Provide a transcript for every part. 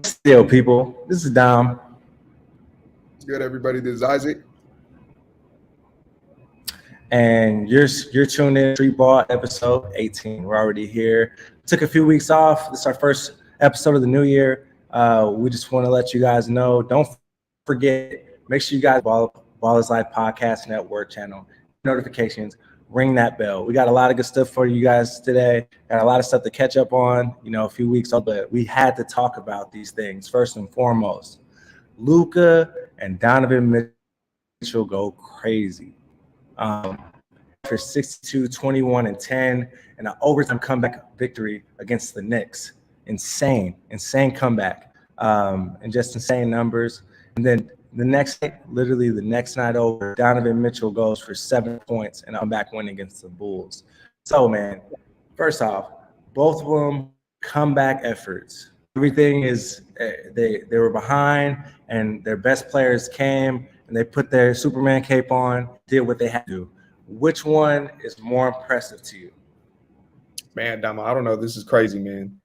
Still, people, this is Dom, It's good, everybody. This is Isaac. and you're tuned in to Street Ball episode 18. We're already here. Took a few weeks off. This is our first episode of the new year. We just want to let you guys know. Don't forget. Make sure you guys Ball is Life Podcast Network channel notifications. Ring that bell. We got a lot of good stuff for you guys today. Got a lot of stuff to catch up on. You know, a few weeks off, but we had to talk about these things first and foremost. Luka and Donovan Mitchell go crazy. For 62, 21, and 10, and an overtime comeback victory against the Knicks. Insane comeback, and just insane numbers. And then the next night over, Donovan Mitchell goes for 7 points and a comeback win against the Bulls. So, man, first off, both of them comeback efforts. Everything is they were behind, and their best players came and they put their Superman cape on, did what they had to do. Which one is more impressive to you? Man, Dama, I don't know. This is crazy, man.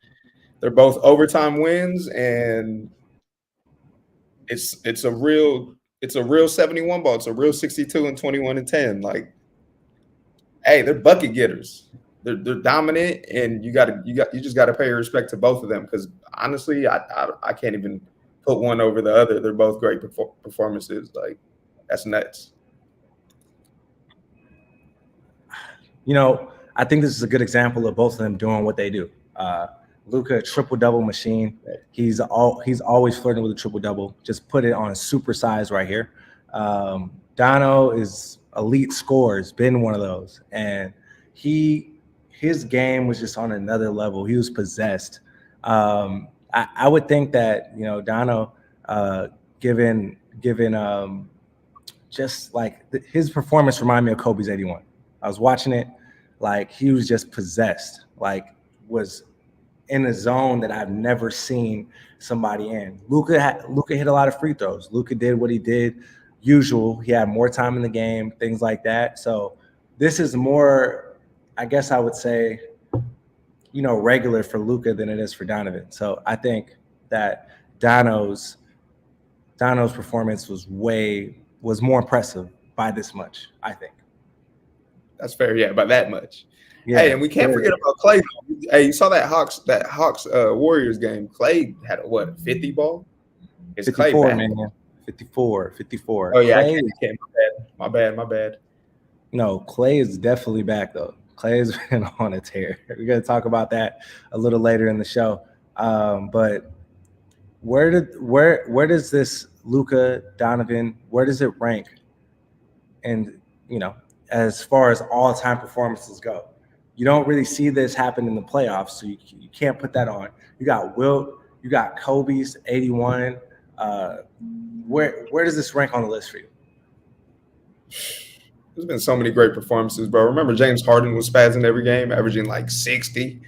They're both overtime wins, and it's a real 71 ball. It's a real 62 and 21 and 10. Like, hey, they're bucket getters. They're dominant, and you just gotta pay respect to both of them, because honestly, I can't even put one over the other. They're both great performances. Like, that's nuts. You know, I think this is a good example of both of them doing what they do. Luka, triple-double machine. He's always flirting with a triple-double. Just put it on a super size right here. Dono is elite scorer. Has been one of those. And his game was just on another level. He was possessed. I would think that, you know, Dono, given just like his performance reminded me of Kobe's 81. I was watching it, like he was just possessed, like was in a zone that I've never seen somebody in. Luka hit a lot of free throws. Luka did what he did usual. He had more time in the game, things like that. So this is more, I guess I would say, you know, regular for Luka than it is for Donovan. So I think that Dono's performance was more impressive by this much, I think. That's fair, yeah, by that much. Yeah, hey, and we can't forget about Clay. Hey, you saw that Hawks Warriors game. Clay had a 50 ball? It's 54, Clay, man. 54. Oh yeah, Clay, I can't. My bad. No, Clay is definitely back though. Clay has been on a tear. We're gonna talk about that a little later in the show. But where does this Luka Donovan, where does it rank? And you know, as far as all-time performances go, you don't really see this happen in the playoffs, so you can't put that on. You got Wilt, you got Kobe's 81. Where does this rank on the list for you? There's been so many great performances, bro. Remember James Harden was spazzing every game, averaging like 60.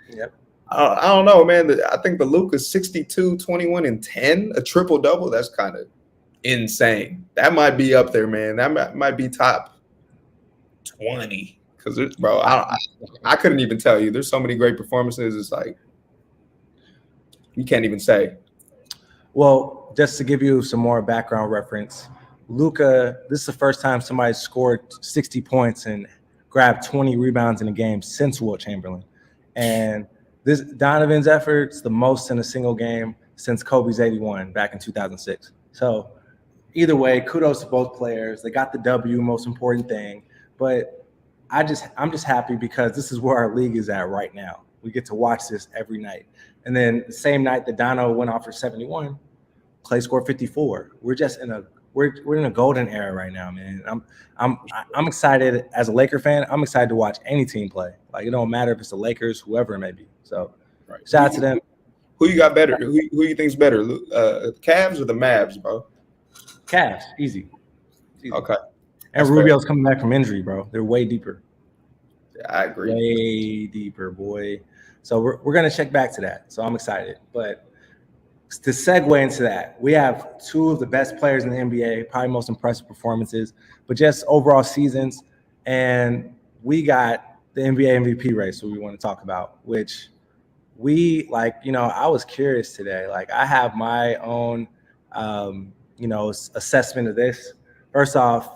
Yep. I don't know, man. I think the Luka's 62, 21, and 10, a triple-double, that's kind of insane. That might be up there, man. That might be top 20, because bro, I couldn't even tell you. There's so many great performances. It's like you can't even say. Well, just to give you some more background reference, Luka, this is the first time somebody scored 60 points and grabbed 20 rebounds in a game since Wilt Chamberlain, and this Donovan's efforts the most in a single game since Kobe's 81 back in 2006. So either way, kudos to both players. They got the W, most important thing. But I'm just happy because this is where our league is at right now. We get to watch this every night. And then the same night that Dono went off for 71, Clay scored 54. We're just in a golden era right now, man. I'm excited as a Laker fan. I'm excited to watch any team play. Like, it don't matter if it's the Lakers, whoever it may be. So shout out to them. Who you got better? Who you think's better? Cavs or the Mavs, bro? Cavs, easy. Okay. And Rubio's coming back from injury, bro. They're way deeper. Yeah, I agree. Way deeper, boy. So we're going to check back to that. So I'm excited. But to segue into that, we have two of the best players in the NBA, probably most impressive performances, but just overall seasons. And we got the NBA MVP race, what we want to talk about, which I was curious today. Like, I have my own, assessment of this. First off,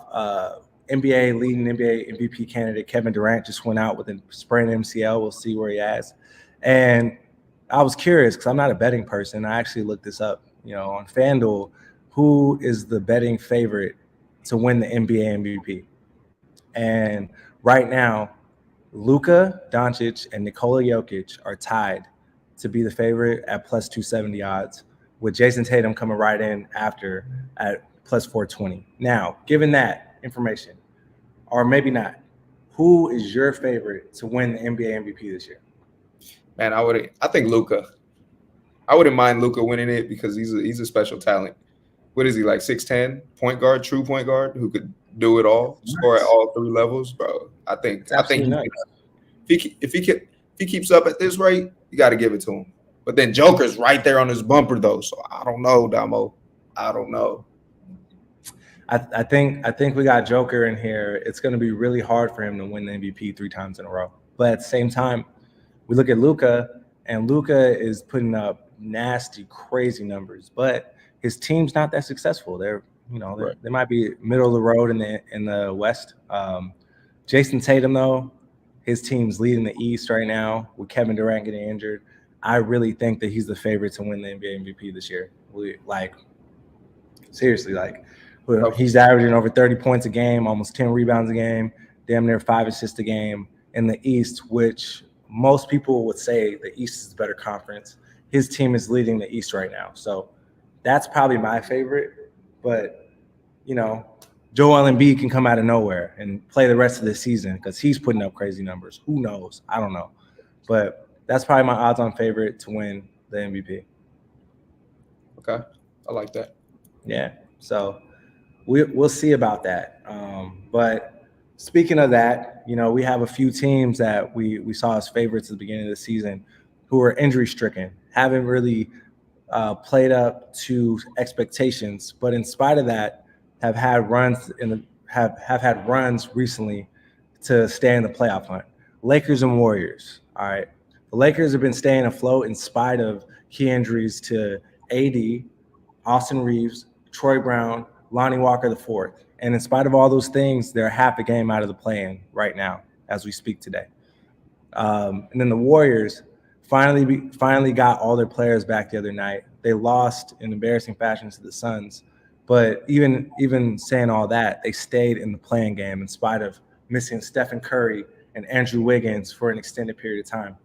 NBA leading NBA MVP candidate Kevin Durant just went out with a sprained MCL. We'll see where he is. And I was curious because I'm not a betting person. I actually looked this up, on FanDuel, who is the betting favorite to win the NBA MVP. And right now, Luka Doncic and Nikola Jokic are tied to be the favorite at plus 270 odds, with Jason Tatum coming right in after at plus 420. Now, given that information, or maybe not, who is your favorite to win the NBA MVP this year? Man, I think Luka. I wouldn't mind Luka winning it because he's a special talent. What is he, like 6'10", point guard, true point guard who could do it all, score at all three levels, bro. I think if he keeps up at this rate, you got to give it to him. But then Joker's right there on his bumper though, so I don't know, Damo. I don't know. I think we got Joker in here. It's going to be really hard for him to win the MVP 3 times in a row. But at the same time, we look at Luka, and Luka is putting up nasty, crazy numbers, but his team's not that successful. They might be middle of the road in the West. Jason Tatum, though, his team's leading the East right now with Kevin Durant getting injured. I really think that he's the favorite to win the NBA MVP this year. Seriously, he's averaging over 30 points a game, almost 10 rebounds a game, damn near 5 assists a game in the East, which most people would say the East is the better conference. His team is leading the East right now. So that's probably my favorite. But, Joel Embiid can come out of nowhere and play the rest of the season because he's putting up crazy numbers. Who knows? I don't know. But that's probably my odds-on favorite to win the MVP. Okay. I like that. Yeah. So we'll see about that. But speaking of that, we have a few teams that we saw as favorites at the beginning of the season who are injury-stricken, haven't really played up to expectations, but in spite of that, have had runs recently to stay in the playoff hunt. Lakers and Warriors. All right, the Lakers have been staying afloat in spite of key injuries to AD, Austin Reeves, Troy Brown, Lonnie Walker IV, and in spite of all those things, they're half a game out of the play-in right now as we speak today. And then the Warriors finally got all their players back the other night. They lost in embarrassing fashion to the Suns, but even saying all that, they stayed in the play-in game in spite of missing Stephen Curry and Andrew Wiggins for an extended period of time.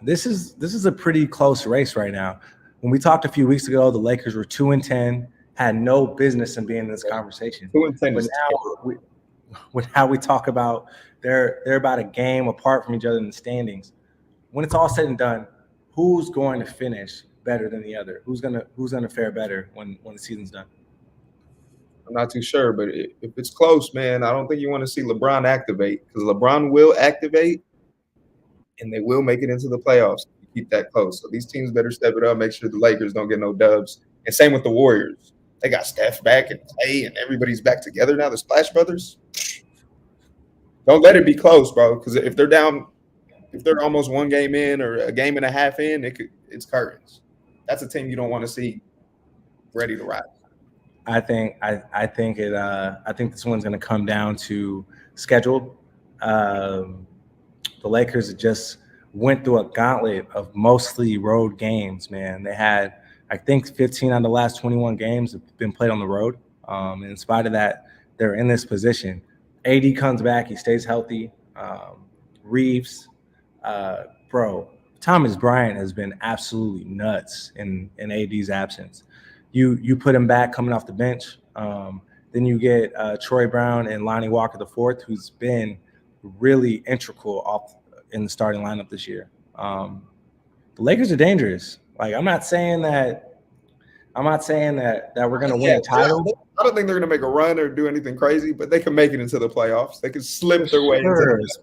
This is a pretty close race right now. When we talked a few weeks ago, the Lakers were 2-10, had no business in being in this conversation. 2-10 but now we talk about they're about a game apart from each other in the standings. When it's all said and done, who's going to finish better than the other? Who's gonna fare better when the season's done? I'm not too sure, but if it's close, man, I don't think you want to see LeBron activate because LeBron will activate and they will make it into the playoffs if you keep that close. So these teams better step it up, make sure the Lakers don't get no dubs. And same with the Warriors. They got Steph back and Clay and everybody's back together now, the Splash Brothers. Don't let it be close, bro, because if they're almost one game in or a game and a half in, it's curtains. That's a team you don't want to see ready to ride. I think this one's going to come down to schedule. The Lakers just went through a gauntlet of mostly road games. Man, they had, I think, 15 out of the last 21 games have been played on the road. And in spite of that, they're in this position. AD comes back, he stays healthy. Reeves, Thomas Bryant has been absolutely nuts in AD's absence. You put him back coming off the bench. Then you get Troy Brown and Lonnie Walker IV, who's been really integral in the starting lineup this year. The Lakers are dangerous. I'm not saying that we're going to win a title. I don't think they're going to make a run or do anything crazy, but they can make it into the playoffs. They can slip their way into the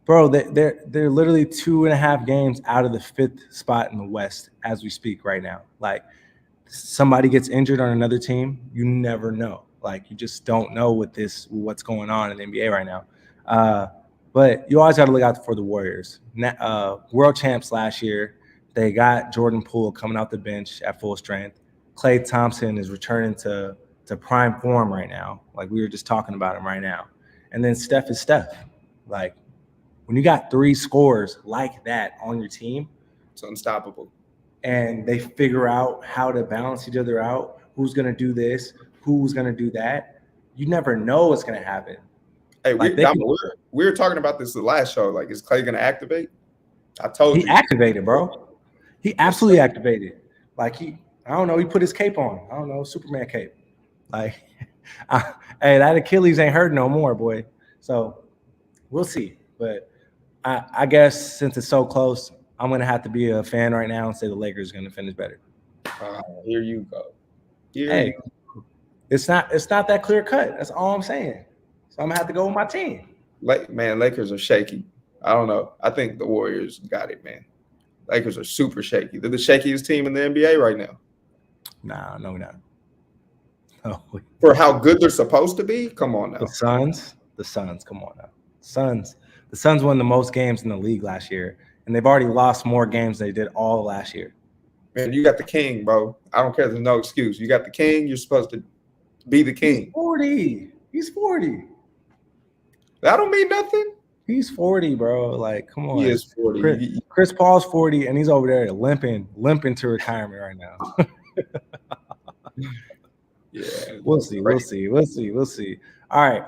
Bro, they're literally 2.5 games out of the 5th spot in the West as we speak right now. Somebody gets injured on another team, you never know. You just don't know what's going on in the NBA right now. But you always got to look out for the Warriors. World champs last year, they got Jordan Poole coming out the bench at full strength. Klay Thompson is returning to prime form right now. Like we were just talking about him right now. And then Steph is Steph. Like when you got 3 scorers like that on your team, it's unstoppable. And they figure out how to balance each other out, who's going to do this, who's going to do that. You never know what's going to happen. Hey, we were talking about this the last show. Like, is Klay going to activate? I told you. He activated, bro. He absolutely activated. Like I don't know, he put his cape on. I don't know, Superman cape. Like, hey, that Achilles ain't hurt no more, boy. So we'll see. But I guess since it's so close, I'm going to have to be a fan right now and say the Lakers are going to finish better. Here you go. It's not that clear cut. That's all I'm saying. So I'm going to have to go with my team. Man, Lakers are shaky. I don't know. I think the Warriors got it, man. Lakers are super shaky. They're the shakiest team in the NBA right now. Nah, no, we're not. No. For how good they're supposed to be? Come on now. The Suns, come on now. The Suns won the most games in the league last year, and they've already lost more games than they did all last year. Man, you got the king, bro. I don't care. There's no excuse. You got the king. You're supposed to be the king. He's 40. That don't mean nothing. He's 40, bro. Like, come on. He is 40. Chris Paul's 40, and he's over there limping to retirement right now. Yeah. We'll see. All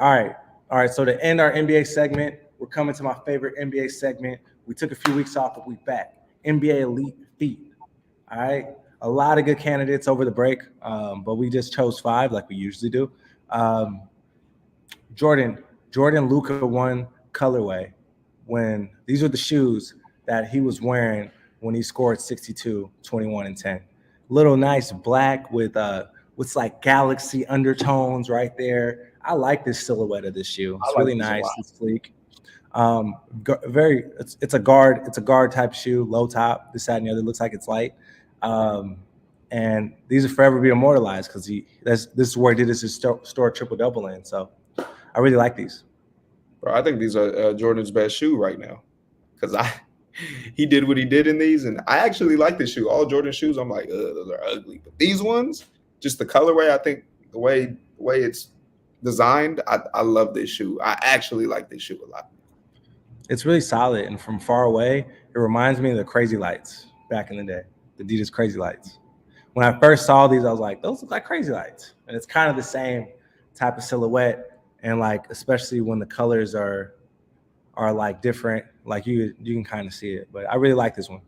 right. So to end our NBA segment, we're coming to my favorite NBA segment. We took a few weeks off, but we're back. NBA Elite Feet. All right. A lot of good candidates over the break, but we just chose 5 like we usually do. Jordan Luka won colorway when these are the shoes that he was wearing when he scored 62, 21, and 10. Little nice black with like galaxy undertones right there. I like this silhouette of this shoe. It's really nice. It's sleek. It's a guard type shoe, low top, this, that, and the other. Looks like it's light. And these will forever be immortalized because this is where he did his store triple-double in. So I really like these. Bro, I think these are Jordan's best shoe right now because he did what he did in these, and I actually like this shoe. All Jordan shoes, I'm like, those are ugly. But these ones, just the colorway, I think the way it's designed, I love this shoe. I actually like this shoe a lot. It's really solid, and from far away, it reminds me of the Crazy Lights back in the day, the Adidas Crazy Lights. When I first saw these, I was like, those look like Crazy Lights, and it's kind of the same type of silhouette. And like, especially when the colors are like different, like you can kind of see it. But I really like this one.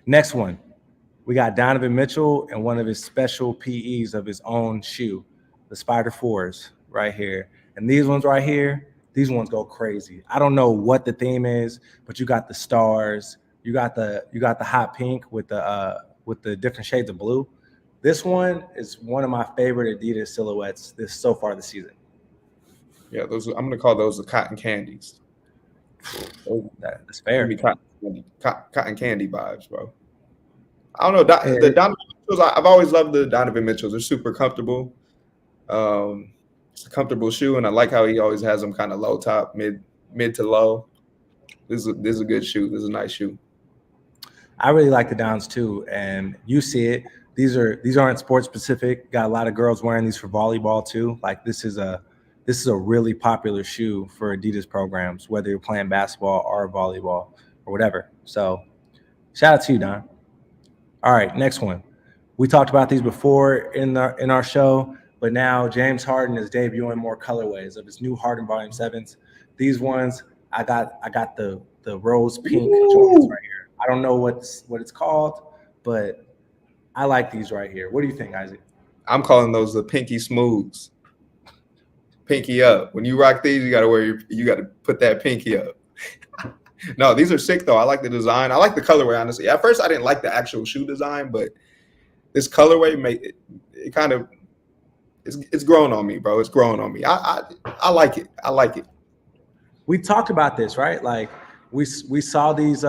Next one, we got Donovan Mitchell and one of his special PEs of his own shoe, the Spider 4s right here. And these ones right here, these ones go crazy. I don't know what the theme is, but you got the stars, you got the hot pink with the different shades of blue. This one is one of my favorite Adidas silhouettes so far this season. Yeah, I'm going to call those the cotton candies. That's fair. Cotton candy vibes, bro. I don't know. The Donovan Mitchells, I've always loved the Donovan Mitchells. They're super comfortable. It's a comfortable shoe, and I like how he always has them kind of low top, mid to low. This is a good shoe. This is a nice shoe. I really like the Dons too, and you see it. These aren't sports specific. Got a lot of girls wearing these for volleyball too. Like this is a really popular shoe for Adidas programs, whether you're playing basketball or volleyball or whatever. So shout out to you, Don. All right, next one. We talked about these before in our show, but now James Harden is debuting more colorways of his new Harden Volume 7s. These ones, I got the rose pink joints right here. I don't know what it's called, but I like these right here. What do you think, Isaac? I'm calling those the pinky smooths. Pinky up. When you rock these, you gotta put that pinky up. No, these are sick though. I like the design. I like the colorway, honestly. At first, I didn't like the actual shoe design, but this colorway it kind of it's growing on me, bro. It's growing on me. I like it. I like it. We talked about this, right? Like we saw these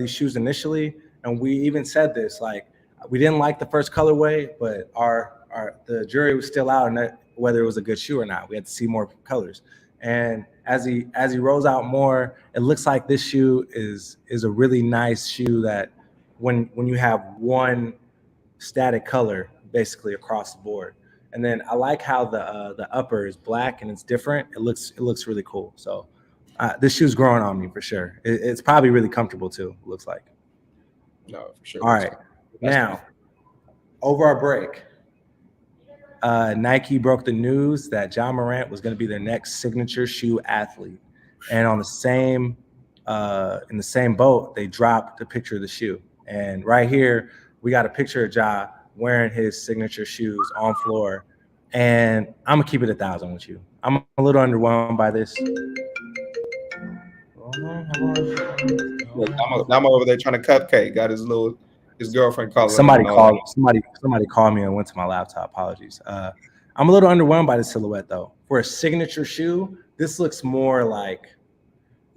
shoes initially, and we even said this, like we didn't like the first colorway, but the jury was still out on whether it was a good shoe or not. We had to see more colors. And as he rolls out more, it looks like this shoe is a really nice shoe that when you have one static color basically across the board. And then I like how the upper is black and it's different. It looks really cool. So this shoe's growing on me for sure. It's probably really comfortable too. It looks like. No, for sure. All right, now over our break, Nike broke the news that Ja Morant was going to be their next signature shoe athlete, and on the same in the same boat, they dropped a picture of the shoe. And right here, we got a picture of Ja wearing his signature shoes on floor. And I'm gonna keep it 1,000 with you. I'm a little underwhelmed by this. Look, I'm over there trying to cupcake. Got his girlfriend calling. Somebody called me and went to my laptop. Apologies. I'm a little underwhelmed by the silhouette though. For a signature shoe, this looks more like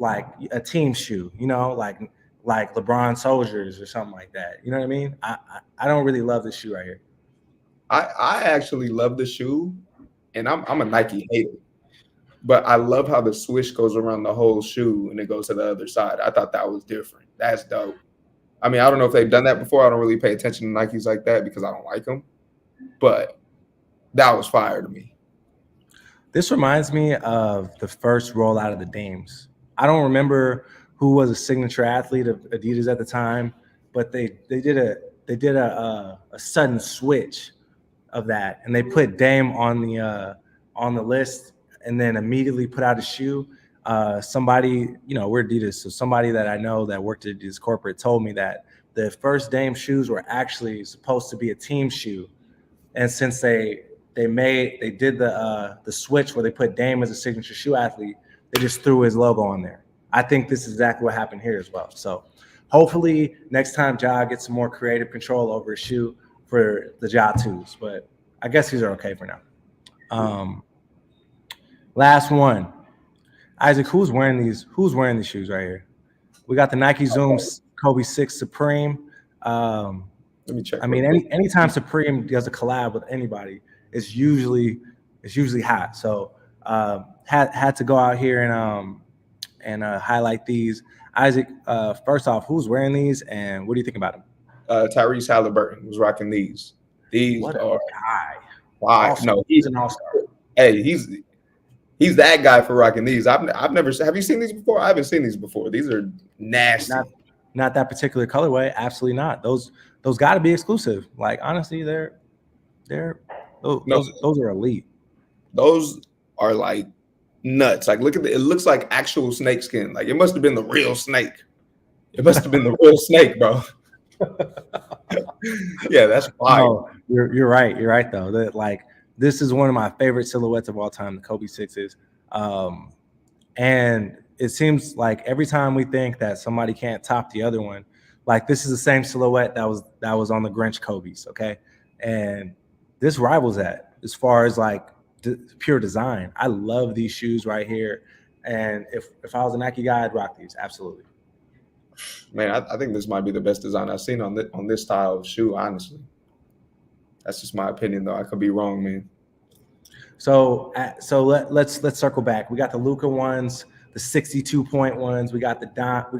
a team shoe, you know, like LeBron Soldiers or something like that. You know what I mean? I don't really love this shoe right here. I actually love the shoe, and I'm a Nike hater. But I love how the swish goes around the whole shoe and it goes to the other side. I thought that was different. That's dope. I mean, I don't know if they've done that before. I don't really pay attention to Nikes like that because I don't like them. But that was fire to me. This reminds me of the first rollout of the Dames. I don't remember who was a signature athlete of Adidas at the time, but they did a sudden switch of that, and they put Dame on the list, and then immediately put out a shoe. Somebody, you know, we're Adidas, so somebody that I know that worked at Adidas corporate told me that the first Dame shoes were actually supposed to be a team shoe, and since they did the switch where they put Dame as a signature shoe athlete, they just threw his logo on there. I think this is exactly what happened here as well. So hopefully next time Ja gets some more creative control over his shoe for the Ja 2s, but I guess these are okay for now. Last one. Isaac, who's wearing these shoes right here? We got the Nike Zoom Kobe 6 Supreme. Let me check. I mean, anytime Supreme does a collab with anybody, it's usually hot. So had to go out here and highlight these. Isaac, first off, who's wearing these and what do you think about them? Tyrese Halliburton was rocking these. These what are guy. Wow. No, he's an all-star. Hey, he's that guy for rocking these. I've never. Have you seen these before? I haven't seen these before. These are nasty. Not that particular colorway. Absolutely not. Those got to be exclusive. Like honestly, those are elite. Those are like nuts. Like look at it looks like actual snake skin. Like it must have been the real snake. It must have been the real snake, bro. Yeah, that's fire. No, you're right. You're right though. That like this is one of my favorite silhouettes of all time, the Kobe 6s. And it seems like every time we think that somebody can't top the other one, like this is the same silhouette that was on the Grinch Kobe's, okay? And this rivals that as far as like pure design. I love these shoes right here. And if I was a Nike guy, I'd rock these, absolutely. Man, I think this might be the best design I've seen on this style of shoe, honestly. That's just my opinion, though. I could be wrong, man. So let's circle back. We got the Luka ones, the 62-point ones. We got the Dons. We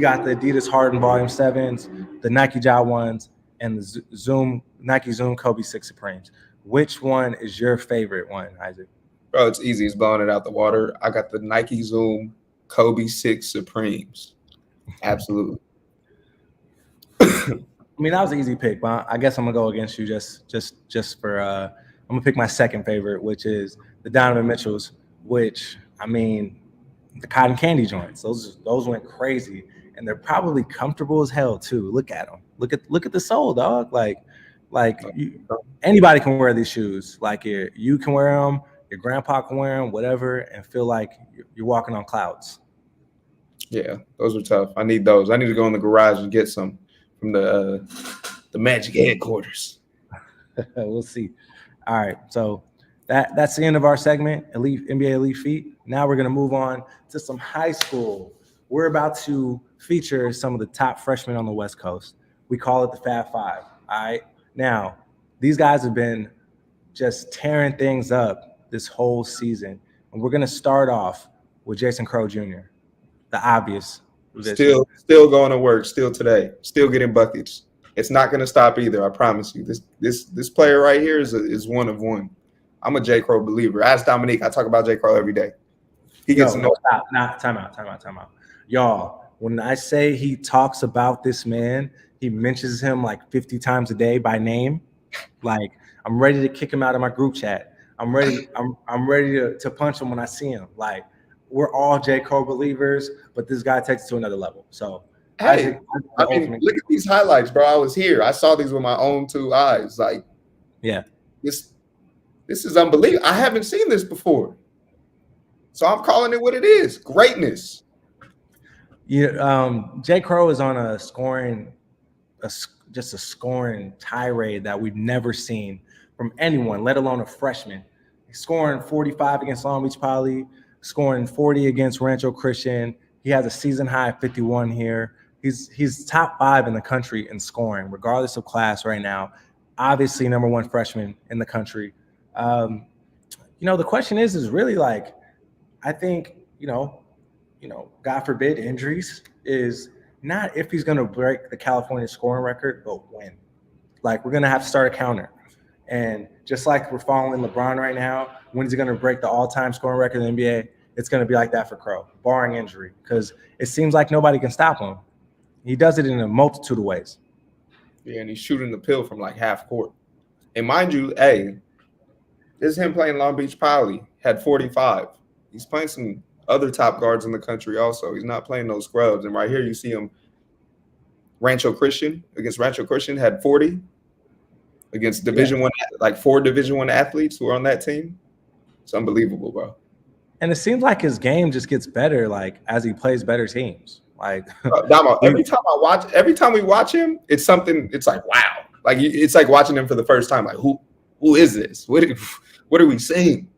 got the Adidas Harden Volume 7s, the Nike Ja ones, and the Nike Zoom Kobe 6 Supremes. Which one is your favorite one, Isaac? Bro, it's easy. It's blowing it out the water. I got the Nike Zoom Kobe 6 Supremes. Absolutely. I mean, that was an easy pick, but I guess I'm gonna go against you just for I'm gonna pick my second favorite, which is the Donovan Mitchells, which I mean the cotton candy joints. Those went crazy, and they're probably comfortable as hell too. Look at them. Look at the sole, dog. Anybody can wear these shoes. Like you can wear them, your grandpa can wear them, whatever, and feel like you're walking on clouds. Yeah, those are tough. I need those. I need to go in the garage and get some from the Magic headquarters. We'll see. All right, so that's the end of our segment, NBA Elite Feet. Now we're gonna move on to some high school. We're about to feature some of the top freshmen on the West Coast. We call it the Fab Five. All right. Now, these guys have been just tearing things up this whole season. And we're going to start off with Jason Crow Jr., the obvious. Still going to work, still today, still getting buckets. It's not going to stop either. I promise you. This player right here is one of one. I'm a J. Crow believer. Ask Dominique. I talk about J. Crow every day. He gets no, stop. Nah, time out. Y'all, when I say he talks about this man, he mentions him like 50 times a day by name. Like, I'm ready to kick him out of my group chat. I'm ready to punch him when I see him. Like, we're all J. Cole believers, but this guy takes it to another level. So, hey, I mean, look at these highlights, bro. I was here. I saw these with my own two eyes. Like, yeah, this is unbelievable. I haven't seen this before. So I'm calling it what it is. Greatness. Yeah, J. Crow is on a scoring tirade that we've never seen from anyone, let alone a freshman. He's scoring 45 against Long Beach Poly, scoring 40 against Rancho Christian. He has a season high 51 here. He's top 5 in the country in scoring, regardless of class right now. Obviously, number 1 freshman in the country. The question is really like, I think, God forbid injuries, is not if he's going to break the California scoring record, but when. Like, we're going to have to start a counter. And just like we're following LeBron right now, when is he going to break the all-time scoring record in the NBA? It's going to be like that for Crow, barring injury, because it seems like nobody can stop him. He does it in a multitude of ways. Yeah, and he's shooting the pill from like half court. And mind you, hey, this is him playing Long Beach Poly, had 45. He's playing some other top guards in the country also. He's not playing those scrubs. And right here you see him Rancho Christian had 40 against Division One, like 4 Division One athletes who are on that team. It's unbelievable, bro. And it seems like his game just gets better, like as he plays better teams. Like, Damo, every time we watch him, it's something. It's like, wow, like it's like watching him for the first time. Like, who is this? What are we seeing?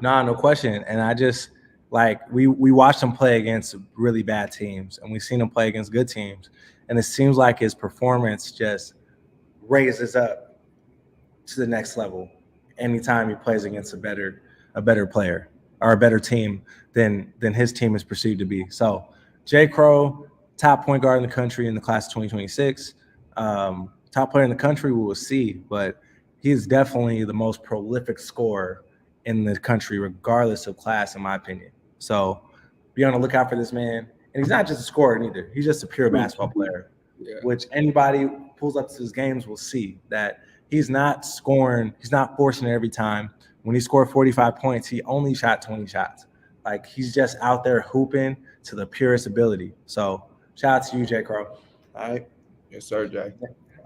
Nah, no question. And I just like we watched him play against really bad teams, and we've seen him play against good teams, and it seems like his performance just raises up to the next level anytime he plays against a better player or a better team than his team is perceived to be. So J. Crow, top point guard in the country in the class of 2026. Top player in the country, we will see, but he is definitely the most prolific scorer in the country, regardless of class, in my opinion. So be on the lookout for this man. And he's not just a scorer either. He's just a pure basketball player, which anybody who pulls up to his games will see that he's not scoring. He's not forcing it every time. When he scored 45 points, he only shot 20 shots. Like, he's just out there hooping to the purest ability. So shout out to you, J. Crow. All right. Yes, sir, Jay.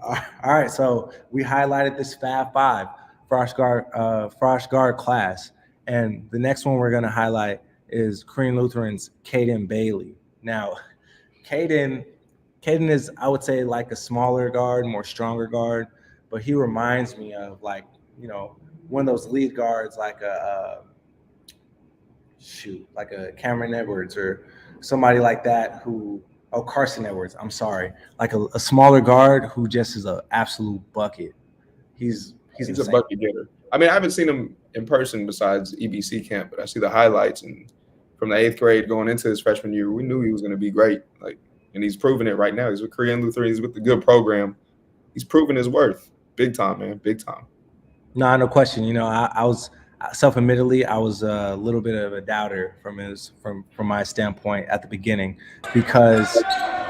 All right. So we highlighted this Fab 5 Frosh Guard class. And the next one we're going to highlight is Korean Lutheran's Caden Bailey. Now, Caden is, I would say, like a smaller guard, more stronger guard, but he reminds me of, like, one of those lead guards, like a Cameron Edwards or somebody like that Carson Edwards. I'm sorry, like a smaller guard who just is an absolute bucket. He's a bucket getter. I mean, I haven't seen him in person besides EBC camp, but I see the highlights, and from the 8th grade going into his freshman year, we knew he was going to be great. Like, and he's proving it right now. He's with Korean Lutheran. He's with the good program. He's proven his worth. Big time, man. Big time. No question. I was self-admittedly, I was a little bit of a doubter from my standpoint at the beginning because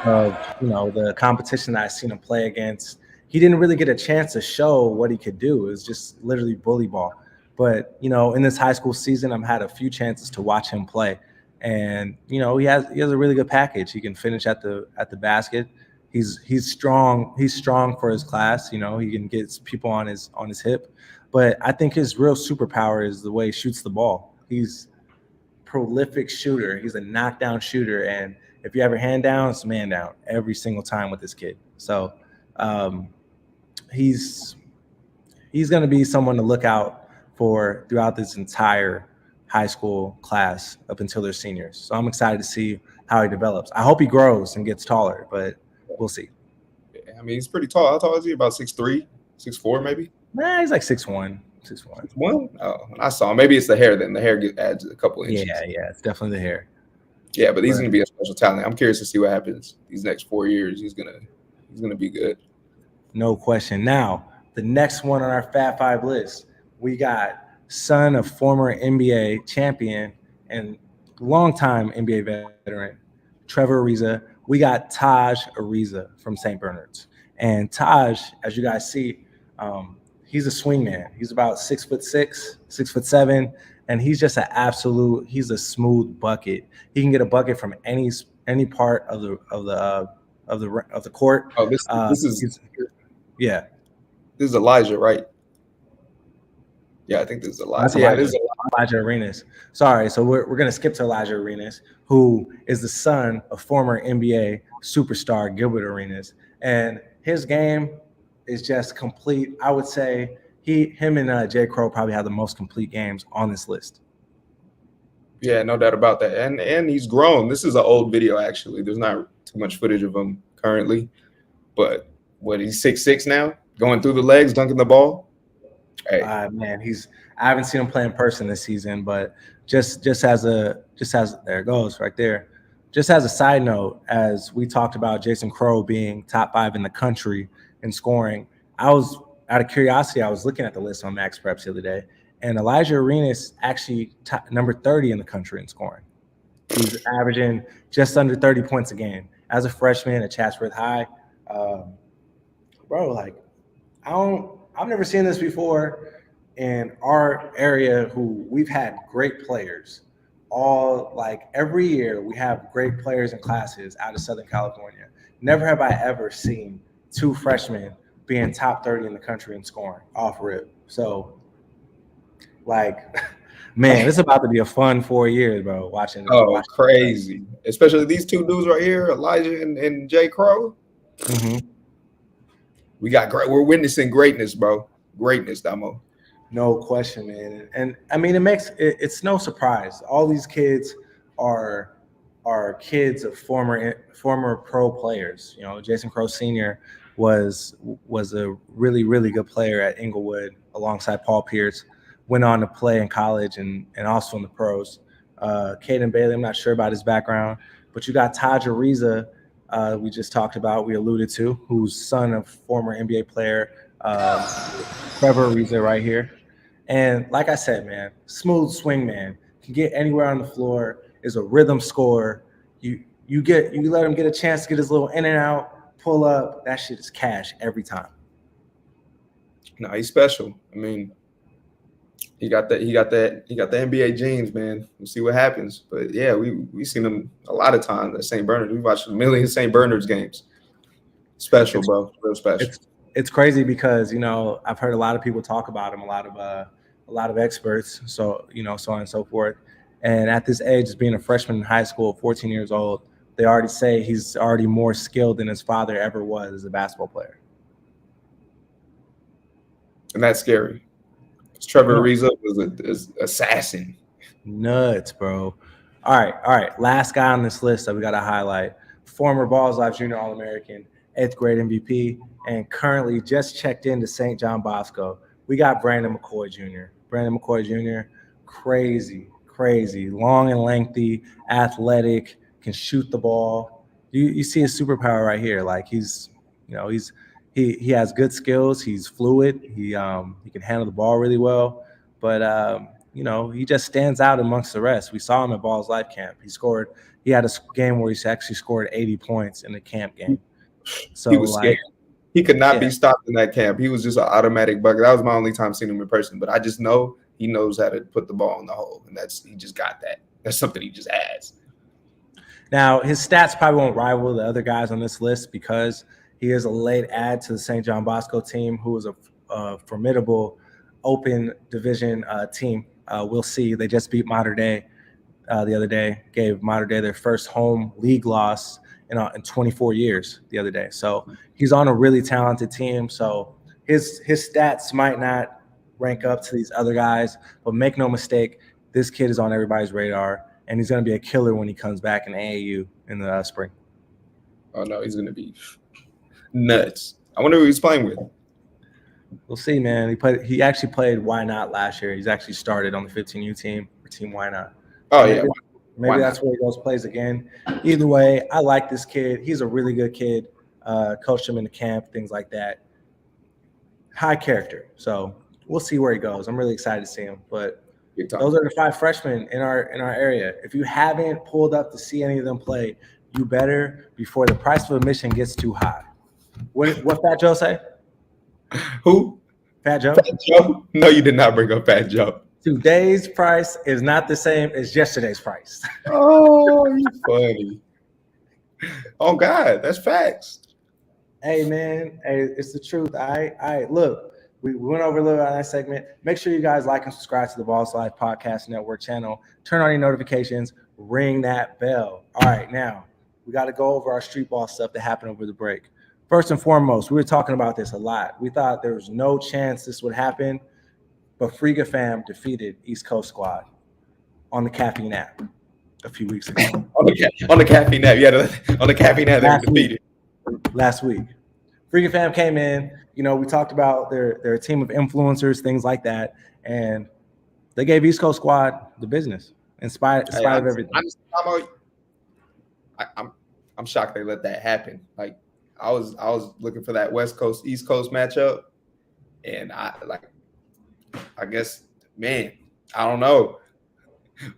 of the competition that I seen him play against. He didn't really get a chance to show what he could do. It was just literally bully ball. But in this high school season, I've had a few chances to watch him play, and he has a really good package. He can finish at the basket. He's strong. He's strong for his class. He can get people on his hip. But I think his real superpower is the way he shoots the ball. He's a prolific shooter. He's a knockdown shooter. And if you ever hand down, it's man down every single time with this kid. So he's going to be someone to look out for throughout this entire high school class up until they're seniors. So I'm excited to see how he develops. I hope he grows and gets taller, but we'll see. Yeah, I mean, he's pretty tall. How tall is he? About 6'3", 6'4", maybe? Nah, he's like 6'1". 6'1". 1? Oh, I saw him. Maybe it's the hair then. The hair adds a couple inches. Yeah, it's definitely the hair. Yeah, but he's going to be a special talent. I'm curious to see what happens these next 4 years. He's gonna be good. No question. Now, the next one on our Fat Five list, we got son of former NBA champion and longtime NBA veteran, Trevor Ariza. We got Taj Ariza from St. Bernard's. And Taj, as you guys see, he's a swing man. He's about 6'6", 6'7", and he's just he's a smooth bucket. He can get a bucket from any part of the court. Oh, this is Yeah. This is Elijah, right? Yeah, I think this is Elijah. That's Yeah, Elijah. this is Elijah Arenas. Sorry, so we're going to skip to Elijah Arenas, who is the son of former NBA superstar Gilbert Arenas, and his game is just complete. I would say him and J. Crow probably have the most complete games on this list. Yeah, no doubt about that. And he's grown. This is an old video actually. There's not too much footage of him currently, but he's 6'6" now, going through the legs, dunking the ball. Hey. Man, I haven't seen him play in person this season, but just as there it goes right there. Just as a side note, as we talked about Jason Crow being top 5 in the country in scoring, I was out of curiosity, I was looking at the list on Max Preps the other day, and Elijah Arenas actually number 30 in the country in scoring. He's averaging just under 30 points a game as a freshman at Chatsworth High. Bro, like I've never seen this before in our area. Who we've had great players every year. We have great players in classes out of Southern California. Never have I ever seen 2 freshmen being top 30 in the country in scoring off rip. So, man, it's about to be a fun 4 years, bro. Watching. Crazy! Especially these 2 dudes right here, Elijah and J. Crow. Mm-hmm. We're witnessing greatness, bro. Greatness, Damo. No question, man. And I mean, it's no surprise. All these kids are kids of former pro players. You know, Jason Crow Sr. was a really, really good player at Inglewood alongside Paul Pierce. Went on to play in college and also in the pros. Caden Bailey, I'm not sure about his background, but you got Taj Ariza, we just talked about, we alluded to, who's son of former NBA player Trevor Ariza right here. And like I said, man, smooth swing man, can get anywhere on the floor, is a rhythm scorer. You let him get a chance to get his little in and out, pull up, that shit is cash every time. No, he's special. I mean, he got the NBA genes, man. We'll see what happens. But yeah, we seen him a lot of times at St. Bernard. We watched a million St. Bernard's games. Special, bro. Real special. It's crazy because, you know, I've heard a lot of people talk about him, a lot of experts, so, you know, so on and so forth. And at this age, as being a freshman in high school, 14 years old, they already say he's already more skilled than his father ever was as a basketball player. And that's scary. Trevor Ariza was an assassin. Nuts, bro. All right. Last guy on this list that we got to highlight, former Balls Live Junior All-American, 8th grade MVP, and currently just checked into St. John Bosco. We got Brandon McCoy Jr. Brandon McCoy Jr., crazy, long and lengthy, athletic, can shoot the ball. You see his superpower right here. Like he has good skills. He's fluid. He can handle the ball really well. But you know, he just stands out amongst the rest. We saw him at Balls Life Camp. He had a game where he actually scored 80 points in the camp game. So he was scared. He could not be stopped in that camp. He was just an automatic bucket. That was my only time seeing him in person. But I just know he knows how to put the ball in the hole, and he just got that. That's something he just has. Now, his stats probably won't rival the other guys on this list because he is a late add to the St. John Bosco team, who is a formidable open division team. We'll see. They just beat Mater Dei the other day, gave Mater Dei their first home league loss in 24 years the other day. So he's on a really talented team. So his stats might not rank up to these other guys, but make no mistake, this kid is on everybody's radar, and he's going to be a killer when he comes back in AAU in the spring. Oh, no, he's going to be nuts. I wonder who he's playing with. We'll see, man. He actually played Why Not last year. He's actually started on the 15U team for Team Why Not. Oh So yeah, maybe that's where he goes plays again. Either way, I like this kid. He's a really good kid. Coached him in the camp, things like that. High character. So we'll see where he goes. I'm really excited to see him. But those are the 5 freshmen in our area. If you haven't pulled up to see any of them play, you better before the price of admission gets too high. What Fat Joe say? Who? Fat Joe? Fat Joe? No, you did not bring up Fat Joe. Today's price is not the same as yesterday's price. Oh, you funny. Oh God, that's facts. Hey man, hey, it's the truth. I look, we went over a little on that segment. Make sure you guys like and subscribe to the Balls Life Podcast Network channel. Turn on your notifications, ring that bell. All right, now we got to go over our street ball stuff that happened over the break. First and foremost, we were talking about this a lot. We thought there was no chance this would happen, but Friga Fam defeated East Coast Squad on the caffeine app a few weeks ago. on the caffeine app, yeah, on the caffeine app, they were defeated. Last week. Friga Fam came in, we talked about their a team of influencers, things like that, and they gave East Coast Squad the business in spite of everything. I'm shocked they let that happen. Like I was looking for that West Coast East Coast matchup, and I guess, man, I don't know.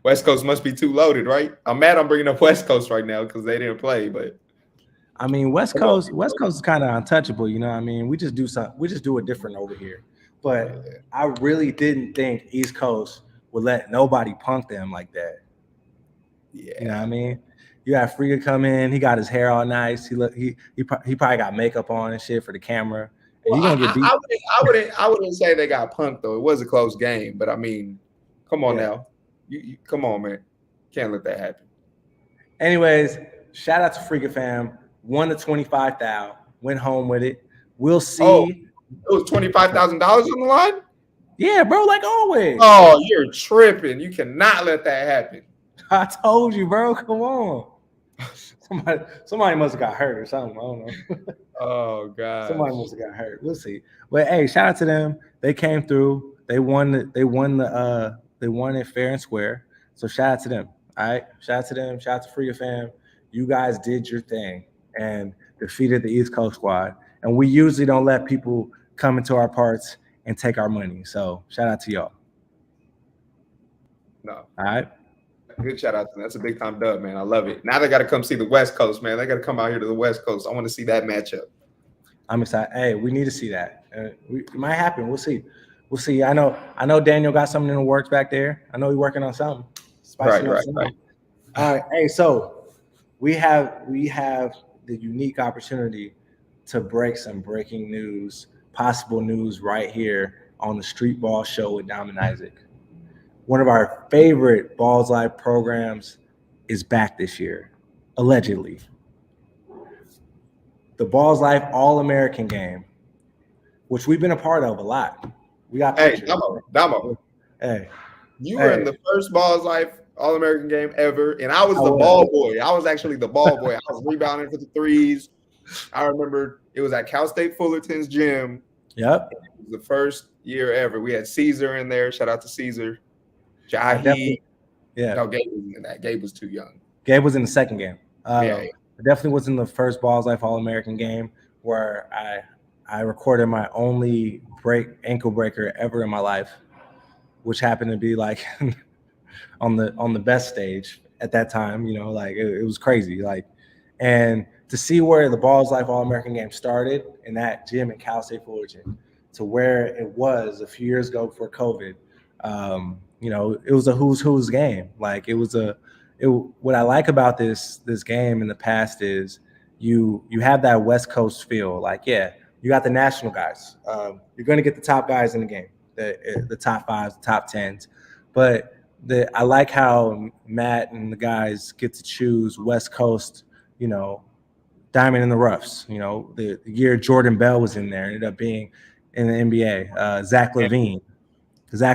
West Coast must be too loaded, right? I'm mad I'm bringing up West Coast right now because they didn't play, but I mean, West Coast is kind of untouchable, you know what I mean? We just do it different over here. But I really didn't think East Coast would let nobody punk them like that. Yeah. You know what I mean? You have Friga come in, he got his hair all nice. He probably got makeup on and shit for the camera. And well, gonna get beat. I wouldn't say they got punked though. It was a close game, but I mean, come on now. You come on, man. Can't let that happen. Anyways, shout out to Friga Fam. Won the 25,000, went home with it. We'll see. Oh, it was $25,000 on the line? Yeah, bro, like always. Oh, you're tripping. You cannot let that happen. I told you, bro. Come on. Somebody must have got hurt or something. I don't know. Oh, God. Somebody must have got hurt. We'll see. But hey, shout out to them. They came through. They won it fair and square. So shout out to them. All right. Shout out to them. Shout out to Friga Fam. You guys did your thing and defeated the East Coast Squad. And we usually don't let people come into our parts and take our money. So shout out to y'all. No. All right. Good shout out to them. That's a big time dub, man. I love it. Now they got to come see the West Coast, man. They got to come out here to the West Coast. I want to see that matchup. I'm excited. Hey, we need to see that. It might happen. We'll see. We'll see. I know Daniel got something in the works back there. I know he's working on something. Right. All right. Hey, so we have the unique opportunity to break some breaking news, possible news right here on the Street Ball Show with Dom and Isaac. One of our favorite Balls Live programs is back this year, allegedly. The Balls Life All-American game, which we've been a part of a lot. We got pictures. Damo. Hey. You were in the first Balls Life All-American game ever, and I was the ball boy. I was actually the ball boy. I was rebounding for the threes. I remember it was at Cal State Fullerton's gym. Yep. It was the first year ever. We had Caesar in there. Shout out to Caesar. Jahi. Yeah. No, Gabe wasn't in that. Gabe was too young. Gabe was in the second game. Yeah. Definitely was in the first Balls Life All-American game where I recorded my only ankle breaker ever in my life, which happened to be like on the best stage at that time. You know, like it was crazy. Like, and to see where the Balls Life All-American game started in that gym in Cal State Fullerton to where it was a few years ago before COVID, you know, it was a who's game. Like what I like about this game in the past is you have that West Coast feel. Like, yeah, you got the national guys. You're going to get the top guys in the game, the top 5s, the top 10s. But I like how Matt and the guys get to choose West Coast, you know, diamond in the roughs. You know, the year Jordan Bell was in there, ended up being in the NBA. Zach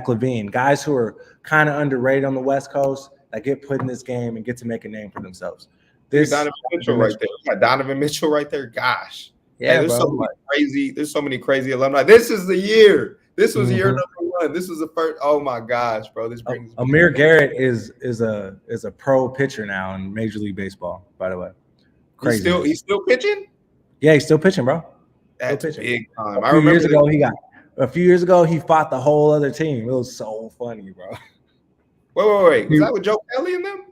LaVine, guys who are kind of underrated on the West Coast that get put in this game and get to make a name for themselves. Donovan Mitchell right there. Yeah, Donovan Mitchell right there. Gosh. Yeah, hey, there's bro. so many crazy. There's so many crazy alumni. This is the year. This was year number 1. This was the first. Oh my gosh, bro! This brings me. Amir Garrett is a pro pitcher now in Major League Baseball. By the way, crazy. He's still pitching. Yeah, he's still pitching, bro. That's big time. A few years ago he fought the whole other team. It was so funny, bro. Wait. Was that with Joe Kelly and them?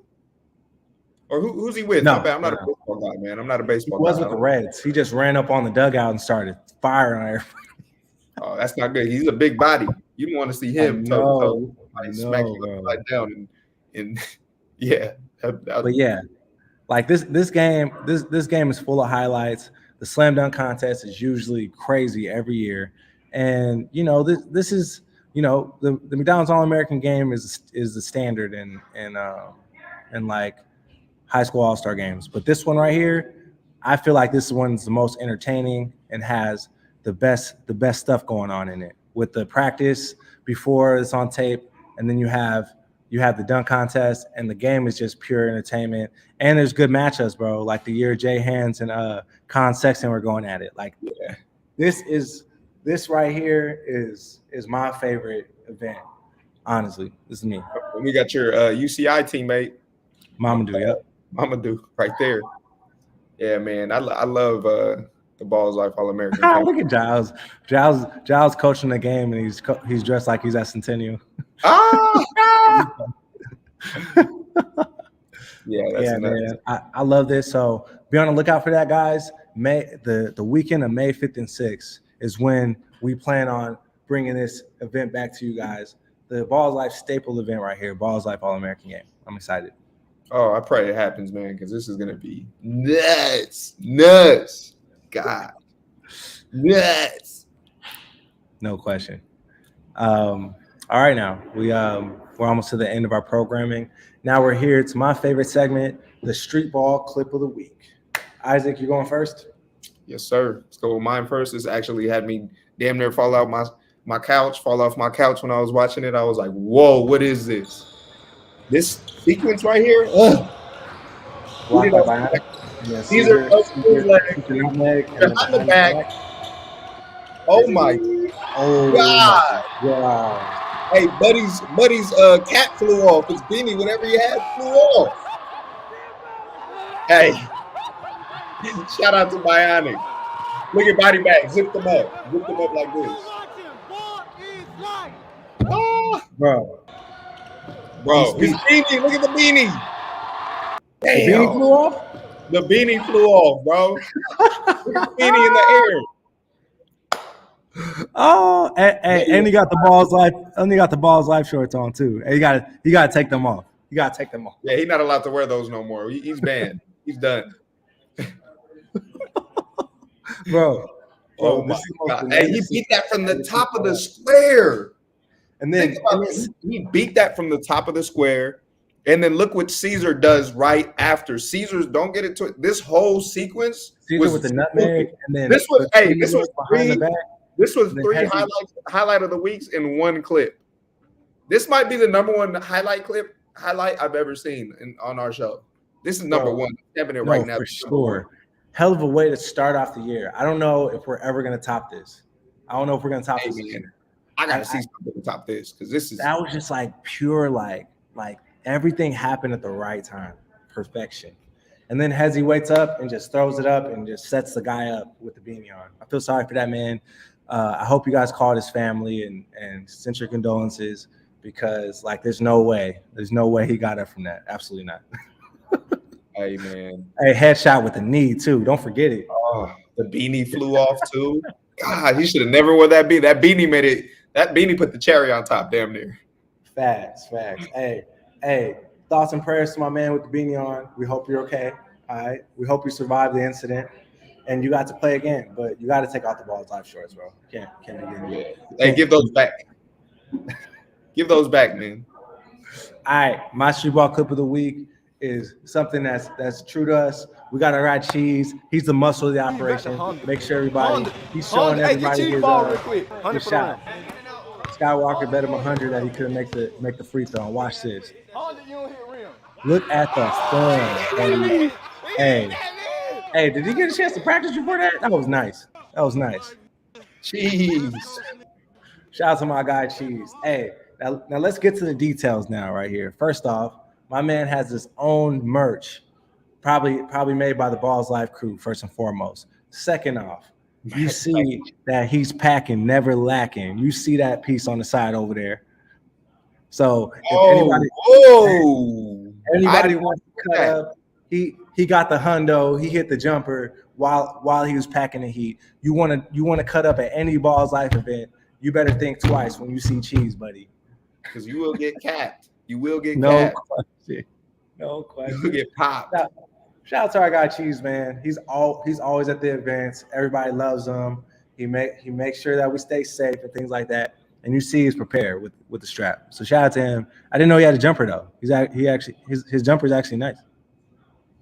Or who's he with? No, I'm not a baseball guy, man. I'm not a baseball guy. He was guy. with the Reds. He just ran up on the dugout and started firing on everybody. Oh, that's not good. He's a big body. You don't want to see him toe smack you upside down and yeah. But yeah, like this game is full of highlights. The slam dunk contest is usually crazy every year, and this is the McDonald's All-American game is the standard in like high school all-star games. But this one right here, I feel like this one's the most entertaining and has the best stuff going on in it, with the practice before it's on tape, and then you have the dunk contest, and the game is just pure entertainment. And there's good matchups, bro. Like the year Jay Hans and Con Sexton were going at it. Like, yeah, this right here is my favorite event. Honestly, this is me. We got your UCI teammate, Mamadou. Yep, Mamadou, right there. Yeah, man, I love the Balls Life All-American. Look at Giles. Giles coaching the game, and he's dressed like he's at Centennial. Yeah, man. I love this. So be on the lookout for that, guys. The weekend of May 5th and 6th is when we plan on bringing this event back to you guys. The Balls Life staple event right here, Balls Life All-American game. I'm excited. Oh, I pray it happens, man, because this is gonna be nuts. God, nuts. No question. All right, now we're almost to the end of our programming. Now we're here to my favorite segment, the Street Ball Clip of the Week. Isaac, you going first? Yes, sir. Let's go with mine first. This actually had me damn near fall off my couch when I was watching it. I was like, whoa, what is this? This sequence right here? These are nutmeg behind the back. Oh my God. Wow. Hey, Buddy's cap flew off. His beanie, whatever he had, flew off. Hey, shout out to Bionic. Look at body bag. Zip them up like this. Bro, his beanie. Look at the beanie. Damn. The beanie flew off? The beanie flew off, bro. The beanie in the air. Oh, and he got the Balls Life. And he got the Balls Life shorts on too. And you gotta take them off. Yeah, he's not allowed to wear those no more. He's banned. He's done. Bro. Oh my God. Hey, he beat that from the top of the square. And then he beat that from the top of the square. And then look what Caesar does right after. Caesar's, don't get it to it. This whole sequence Caesar with the nutmeg, and then this was behind the back. This was 3 highlight of the weeks in one clip. This might be the number one highlight I've ever seen on our show. This is number one. I'm having it right now. For sure. Hell of a way to start off the year. I don't know if we're ever going to top this. I don't know if we're going to top this. Man, I got to see something to top this, because that was just like pure like everything happened at the right time. Perfection. And then Hezzy wakes up and just throws it up and just sets the guy up with the beanie on. I feel sorry for that man. I hope you guys called his family and sent your condolences, because like there's no way he got up from that. Absolutely not. Hey man. Hey, headshot with the knee too. Don't forget it. Oh, the beanie flew off too. God, he should have never wore that beanie. That beanie made it. That beanie put the cherry on top, damn near. Facts. Hey, thoughts and prayers to my man with the beanie on. We hope you're okay. All right. We hope you survived the incident and you got to play again, but you got to take out the Balls Life shorts, bro. Can't be getting it. Hey, give those back. Give those back, man. All right. My Street Ball Clip of the Week is something that's true to us. We got our right cheese. He's the muscle of the operation. Make sure everybody, he's showing everybody his shot. Skywalker bet him 100 that he couldn't make the free throw. Watch this. Look at the form, baby. Hey, did he get a chance to practice before that? That was nice. That was nice. Cheese. Shout out to my guy Cheese. Hey, now let's get to the details now, right here. First off, my man has his own merch, probably made by the Balls Life crew, first and foremost. Second off, you see that he's packing, never lacking. You see that piece on the side over there. So if anybody wants to cut up, he got the hundo, he hit the jumper while he was packing the heat. You wanna cut up at any Balls Life event, you better think twice when you see Cheese, buddy. Because you will get capped. You will get no capped. question. No question. You will get popped. Shout out to our guy Cheese, man. He's always at the events. Everybody loves him. He makes sure that we stay safe and things like that. And you see he's prepared with the strap. So shout out to him. I didn't know he had a jumper though. His jumper is actually nice.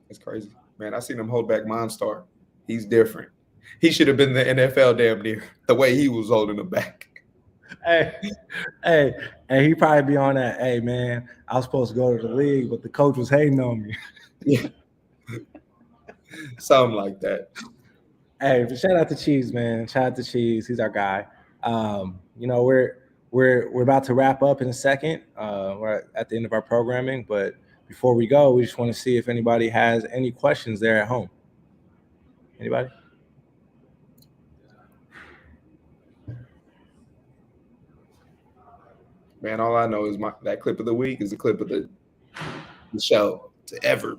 It's crazy, man. I seen him hold back Monstar. He's different. He should have been the NFL damn near the way he was holding him back. Hey, he probably be on that. Hey, man, I was supposed to go to the league, but the coach was hating on me. Yeah. Something like that. Hey, but shout out to Cheese, man. Shout out to Cheese. He's our guy. We're about to wrap up in a second. We're at the end of our programming, but before we go, we just want to see if anybody has any questions there at home. Anybody? Man, all I know is that clip of the week is the clip of the show to ever.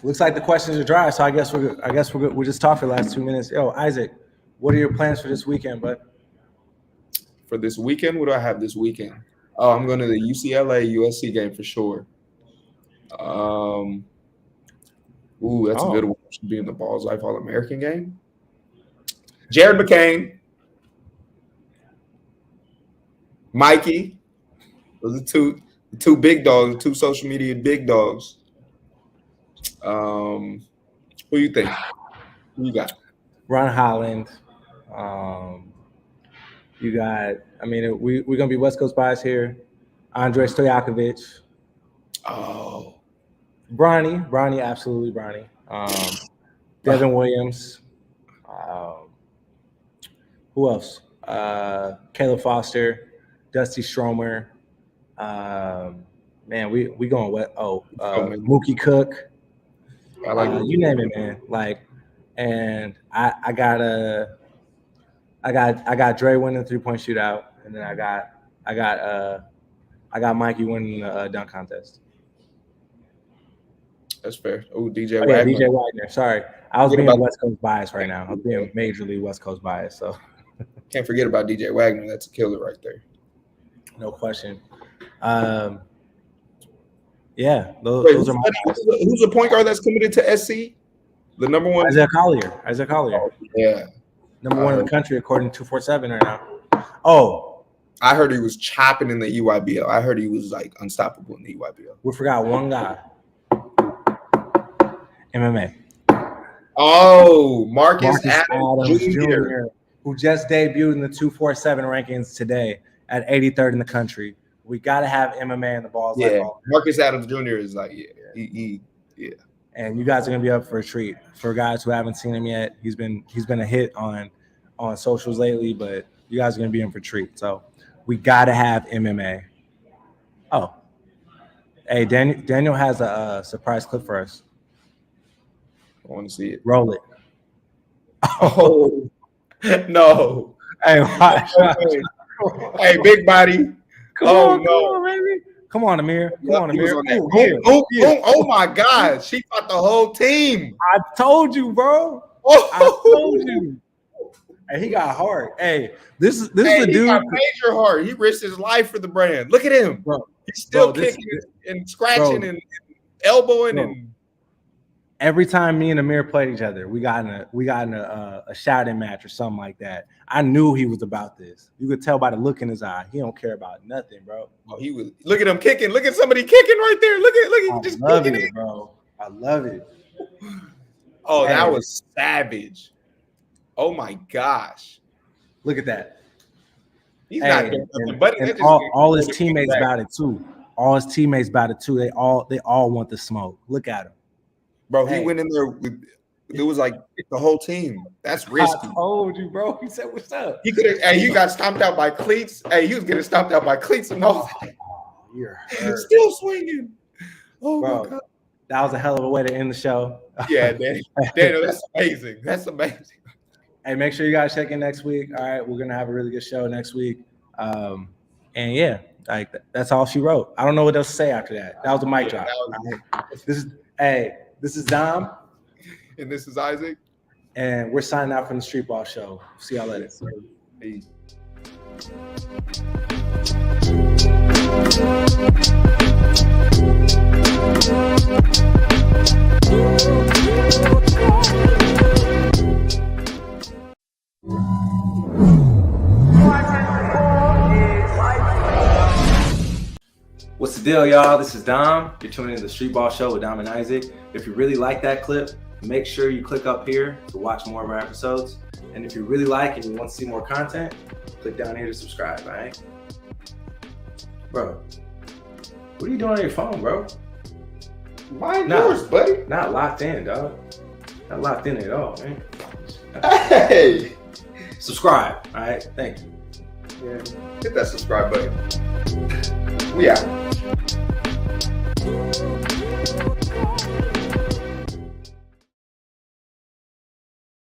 Looks like the questions are dry, so I guess we'll just talk for the last 2 minutes. Yo, Isaac, what are your plans for this weekend, bud? For this weekend, what do I have this weekend? Oh, I'm going to the UCLA USC game for sure. That's a good one. Should be in the Balls Life All-American game. Jared McCain, Mikey, those are the two big dogs, the two social media big dogs. Who you think? Who you got? Ron Holland. You got. I mean, we're gonna be West Coast bias here. Andrei Stojakovic. Oh, Bronny, absolutely Bronny. Devin Williams. Who else? Caleb Foster, Dusty Stromer. Man, we going what? Mookie Cook. I like you name it, man. Like, and I got Dre winning the 3-point shootout, and then I got Mikey winning the dunk contest. That's fair. Oh, DJ Wagner. Yeah, DJ Wagner. Sorry, I was being West Coast bias right now. I'm being majorly West Coast bias. So can't forget about DJ Wagner. That's a killer right there. No question. Yeah, those are my guys. Who's the point guard that's committed to SC? The number one? Isaiah Collier. Oh, yeah. Number one in the country according to 247 right now. Oh. I heard he was chopping in the EYBL. I heard he was like unstoppable in the EYBL. We forgot one guy. MMA. Oh, Marcus Adams Jr. Who just debuted in the 247 rankings today at 83rd in the country. We got to have MMA in the Balls. Yeah, Marcus Adams Jr. is like, yeah. And you guys are gonna be up for a treat. For guys who haven't seen him yet, he's been a hit on socials lately, but you guys are gonna be in for a treat. So we got to have MMA. Oh, hey, Daniel has a surprise clip for us. I want to see it. Roll it. Oh no! Hey, watch. Hey, big body. Come on, baby. Come on, Amir. Come on, Amir. Oh my God. She fought the whole team. I told you, bro. I told you. Hey, he got heart. Hey, this is the dude. He got major heart. He risked his life for the brand. Look at him. Bro, he's still kicking and scratching and elbowing and every time me and Amir played each other, we got in a shouting match or something like that. I knew he was about this. You could tell by the look in his eye. He don't care about nothing, bro. Oh, he was. Look at him kicking. Look at somebody kicking right there. Look at just love it, bro. I love it. Oh, that was savage. Oh my gosh. Look at that. He's not doing nothing, buddy. And all his teammates about it too. All his teammates about it too. They all want the smoke. Look at him. Bro, he Hey. went in there with it was like the whole team. That's risky. I told you, bro. He said, "What's up?" He could have. Hey, he got stomped out by cleats. Hey, he was getting stomped out by cleats and all. You're hurt, Still swinging. Oh bro. my god. That was a hell of a way to end the show. Yeah, Daniel, that's amazing. That's amazing. Hey, make sure you guys check in next week. All right, we're gonna have a really good show next week. And yeah, like that's all she wrote. I don't know what else to say after that. That was a mic drop. This is Dom. And this is Isaac. And we're signing out from the Streetball Show. See y'all later. Peace. What's the deal, y'all? This is Dom. You're tuning in to the Streetball Show with Dom and Isaac. If you really like that clip, make sure you click up here to watch more of our episodes. And if you really like and you want to see more content, click down here to subscribe, all right? Bro, what are you doing on your phone, bro? Mine yours, buddy. Not locked in, dog. Not locked in at all, man. Hey. Subscribe, all right? Thank you. Yeah. Hit that subscribe button. We out.